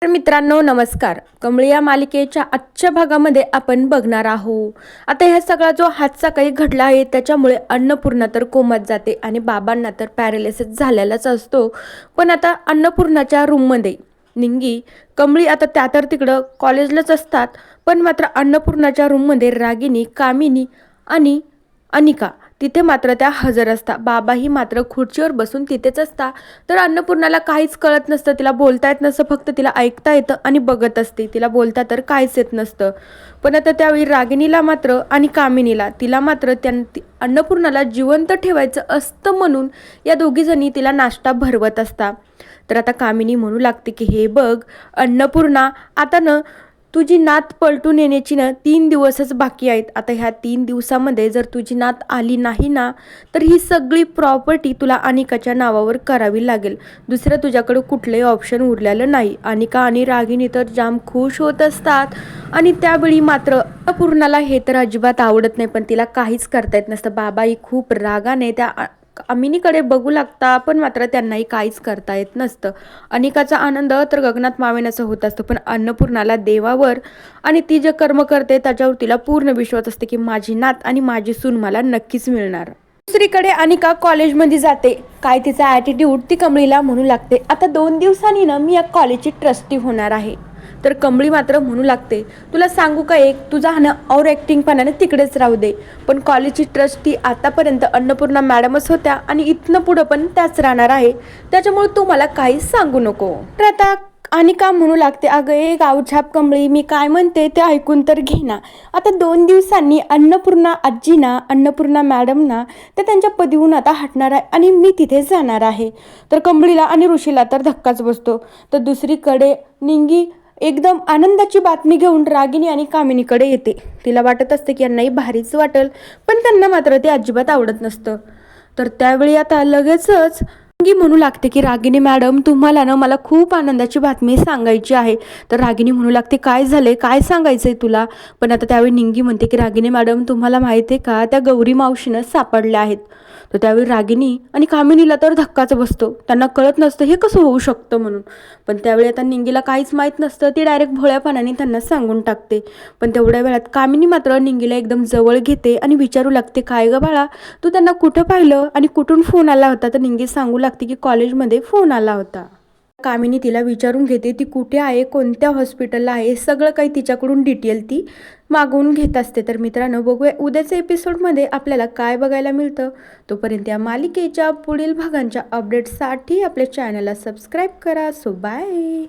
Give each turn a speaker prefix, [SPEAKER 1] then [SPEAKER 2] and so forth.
[SPEAKER 1] तर मित्रांनो नमस्कार. कमळी या मालिकेच्या आजच्या भागामध्ये आपण बघणार आहोत. आता ह्या सगळा जो हादसा काही घडला आहे त्याच्यामुळे अन्नपूर्णा तर कोमात जाते आणि बाबांना तर पॅरालिसिस झालेलाच असतो. पण आता अन्नपूर्णाच्या रूममध्ये निंगी कमळी आता त्या तर तिकडं कॉलेजलाच असतात, पण मात्र अन्नपूर्णाच्या रूममध्ये रागिनी, कामिनी आणि अनिका तिथे मात्र त्या हजर असता. बाबाही मात्र खुर्चीवर बसून तिथेच असता. तर अन्नपूर्णाला काहीच कळत नसतं, तिला बोलता येत नसतं, फक्त तिला ऐकता येतं आणि बघत असते. तिला बोलता तर काहीच येत नसतं. पण आता त्यावेळी रागिनीला मात्र आणि कामिनीला तिला मात्र अन्नपूर्णाला जिवंत ठेवायचं असतं म्हणून या दोघीजणी तिला नाश्ता भरवत असता. तर आता कामिनी म्हणू लागते की हे बघ अन्नपूर्णा, आता न तुझी नात पलटून येण्याची ना 3 दिवसच बाकी आहेत. आता ह्या 3 दिवसामध्ये जर तुझी नात आली नाही ना, तर ही सगळी प्रॉपर्टी तुला अनिकाच्या नावावर करावी लागेल. दुसरं तुझ्याकडे कुठलंही ऑप्शन उरलेलं नाही. अनिका आणि रागिनी तर जाम खुश होत असतात आणि त्यावेळी मात्र अपूर्णाला हे तर अजिबात आवडत नाही, पण तिला काहीच करता येत नसतं. बाबाही खूप रागाने त्या अमिनीकडे बघू लागता, पण मात्र त्यांनाही काहीच करता येत नसतं. अनिकाचा आनंद तर गगनात मावेनासा होत असतो, पण अन्नपूर्णाला देवावर आणि ती जे कर्म करते त्याच्यावर तिला पूर्ण विश्वास असते की माझी नात आणि माझी सून मला नक्कीच मिळणार. दुसरीकडे अनिका कॉलेजमध्ये जाते. काय तिचा ॲटिट्यूड ती कमळीला म्हणू लागते, आता 2 दिवसांनी ना मी या कॉलेजची ट्रस्टी होणार आहे. तर कमळी मात्र म्हणू लागते, तुला सांगू का एक, तुझा हा और ॲक्टिंगपणाने तिकडेच राहू दे. पण कॉलेजची ट्रस्टी आतापर्यंत अन्नपूर्णा मॅडमच होत्या आणि इथनं पुढं पण त्याच राहणार आहे, त्याच्यामुळे तू मला काहीच सांगू नको. तर आता अनिका म्हणू लागते, अगं ए गावछाप कमळी, मी काय म्हणते ते ऐकून तर घे ना. आता 2 दिवसांनी अन्नपूर्णा आजीना, अन्नपूर्णा मॅडमना ते त्यांच्या पदीहून आता हटणार आहे आणि मी तिथे जाणार आहे. तर कमळीला आणि ऋषीला तर धक्काच बसतो. तर दुसरीकडे निंगी एकदम आनंदाची बातमी घेऊन रागिनी आणि कामिनीकडे येते. तिला वाटत असते की यांनाही भारीच वाटेल, पण त्यांना मात्र ते अजिबात आवडत नसतं. तर त्यावेळी आता लगेचच निंगी म्हणू लागते की रागिनी मॅडम, तुम्हाला ना मला खूप आनंदाची बातमी सांगायची आहे. तर रागिनी म्हणू लागते, काय झाले, काय सांगायचंय तुला. पण आता त्यावेळी निंगी म्हणते की रागिनी मॅडम, तुम्हाला माहिती आहे का, त्या गौरी मावशीनं सापडल्या आहेत. तर त्यावेळी रागिनी आणि कामिनीला तर धक्काच बसतो. त्यांना कळत नसतं हे कसं होऊ शकतं म्हणून. पण त्यावेळी आता निंगीला काहीच माहीत नसतं, ती डायरेक्ट भोळ्यापणाने त्यांना सांगून टाकते. पण तेवढ्या वेळात कामिनी मात्र निंगीला एकदम जवळ घेते आणि विचारू लागते, काय ग बाळा, तू त्यांना कुठं पाहिलं आणि कुठून फोन आला होता. तर निंगी सांगू लागते की कॉलेजमध्ये फोन आला होता. कामिनी तिला विचारून घेते ती कुठे आहे, कोणत्या हॉस्पिटलला आहे, सगळं काही तिच्याकडून डिटेल ती मागवून घेत असते. तर मित्रांनो, बघूया उद्याच्या एपिसोडमध्ये आपल्याला काय बघायला मिळतं. तोपर्यंत या मालिकेच्या पुढील भागांच्या अपडेटसाठी आपल्या चॅनलला सबस्क्राईब करा. So bye.